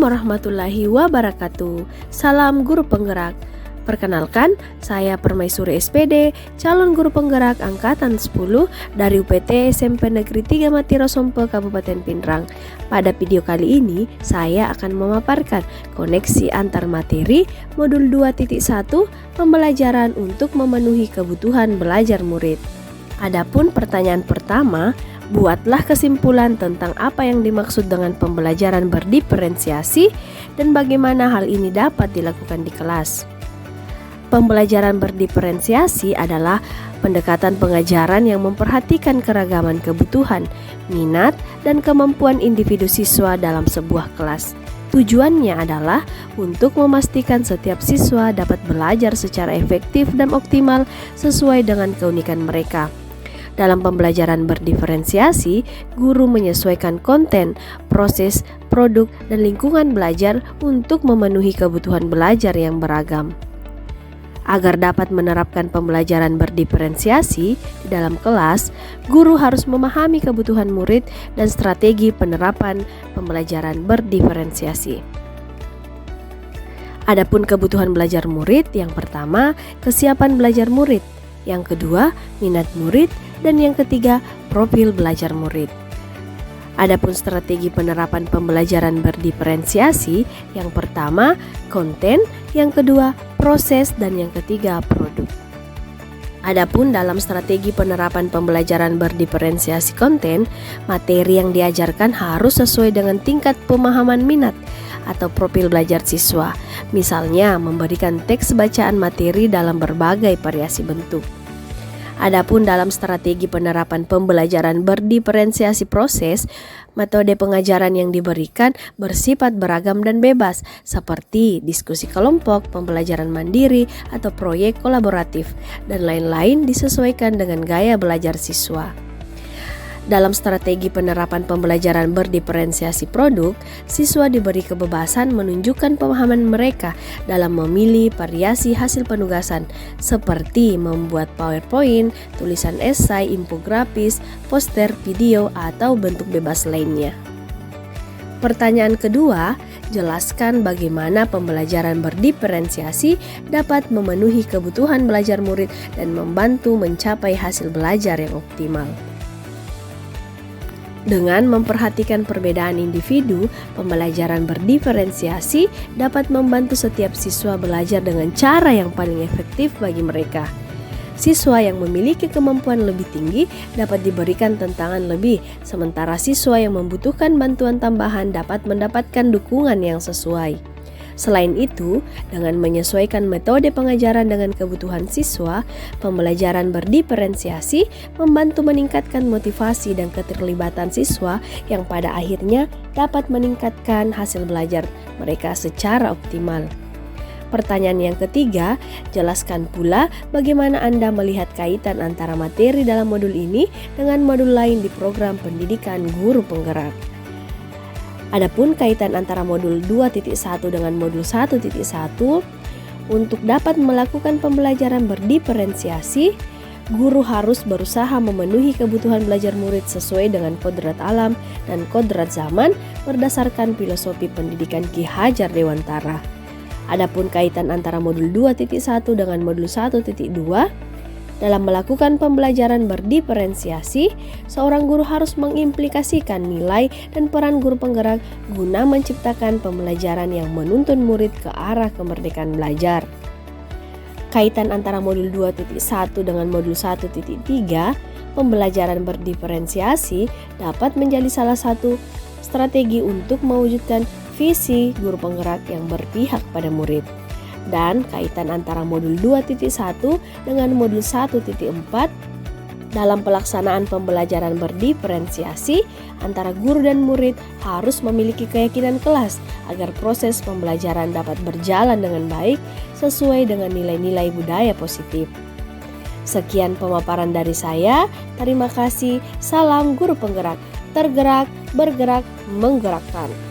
Warahmatullahi wabarakatuh. Salam guru penggerak. Perkenalkan, saya Permaisuri SPD, calon guru penggerak angkatan 10 dari UPT SMP Negeri 3 Matiro Sompe, Kabupaten Pindrang. Pada video kali ini, saya akan memaparkan koneksi antar materi modul 2.1 pembelajaran untuk memenuhi kebutuhan belajar murid. Adapun pertanyaan pertama, buatlah kesimpulan tentang apa yang dimaksud dengan pembelajaran berdiferensiasi dan bagaimana hal ini dapat dilakukan di kelas. Pembelajaran berdiferensiasi adalah pendekatan pengajaran yang memperhatikan keragaman kebutuhan, minat, dan kemampuan individu siswa dalam sebuah kelas. Tujuannya adalah untuk memastikan setiap siswa dapat belajar secara efektif dan optimal sesuai dengan keunikan mereka. Dalam pembelajaran berdiferensiasi, guru menyesuaikan konten, proses, produk, dan lingkungan belajar untuk memenuhi kebutuhan belajar yang beragam. Agar dapat menerapkan pembelajaran berdiferensiasi di dalam kelas, guru harus memahami kebutuhan murid dan strategi penerapan pembelajaran berdiferensiasi. Adapun kebutuhan belajar murid, yang pertama, kesiapan belajar murid, yang kedua, minat murid, dan yang ketiga, profil belajar murid. Adapun strategi penerapan pembelajaran berdiferensiasi, yang pertama, konten, yang kedua, proses, dan yang ketiga, produk. Adapun dalam strategi penerapan pembelajaran berdiferensiasi konten, materi yang diajarkan harus sesuai dengan tingkat pemahaman minat atau profil belajar siswa. Misalnya, memberikan teks bacaan materi dalam berbagai variasi bentuk. Adapun dalam strategi penerapan pembelajaran berdiferensiasi proses, metode pengajaran yang diberikan bersifat beragam dan bebas, seperti diskusi kelompok, pembelajaran mandiri, atau proyek kolaboratif, dan lain-lain disesuaikan dengan gaya belajar siswa. Dalam strategi penerapan pembelajaran berdiferensiasi produk, siswa diberi kebebasan menunjukkan pemahaman mereka dalam memilih variasi hasil penugasan seperti membuat PowerPoint, tulisan esai, infografis, poster, video, atau bentuk bebas lainnya. Pertanyaan kedua, jelaskan bagaimana pembelajaran berdiferensiasi dapat memenuhi kebutuhan belajar murid dan membantu mencapai hasil belajar yang optimal. Dengan memperhatikan perbedaan individu, pembelajaran berdiferensiasi dapat membantu setiap siswa belajar dengan cara yang paling efektif bagi mereka. Siswa yang memiliki kemampuan lebih tinggi dapat diberikan tantangan lebih, sementara siswa yang membutuhkan bantuan tambahan dapat mendapatkan dukungan yang sesuai. Selain itu, dengan menyesuaikan metode pengajaran dengan kebutuhan siswa, pembelajaran berdiferensiasi membantu meningkatkan motivasi dan keterlibatan siswa yang pada akhirnya dapat meningkatkan hasil belajar mereka secara optimal. Pertanyaan yang ketiga, jelaskan pula bagaimana Anda melihat kaitan antara materi dalam modul ini dengan modul lain di program pendidikan guru penggerak. Adapun kaitan antara modul 2.1 dengan modul 1.1, untuk dapat melakukan pembelajaran berdiferensiasi, guru harus berusaha memenuhi kebutuhan belajar murid sesuai dengan kodrat alam dan kodrat zaman berdasarkan filosofi pendidikan Ki Hajar Dewantara. Adapun kaitan antara modul 2.1 dengan modul 1.2, dalam melakukan pembelajaran berdiferensiasi, seorang guru harus mengimplikasikan nilai dan peran guru penggerak guna menciptakan pembelajaran yang menuntun murid ke arah kemerdekaan belajar. Kaitan antara modul 2.1 dengan modul 1.3, pembelajaran berdiferensiasi dapat menjadi salah satu strategi untuk mewujudkan visi guru penggerak yang berpihak pada murid. Dan kaitan antara modul 2.1 dengan modul 1.4 dalam pelaksanaan pembelajaran berdiferensiasi antara guru dan murid harus memiliki keyakinan kelas agar proses pembelajaran dapat berjalan dengan baik sesuai dengan nilai-nilai budaya positif. Sekian pemaparan dari saya. Terima kasih. Salam guru penggerak. Tergerak, bergerak, menggerakkan.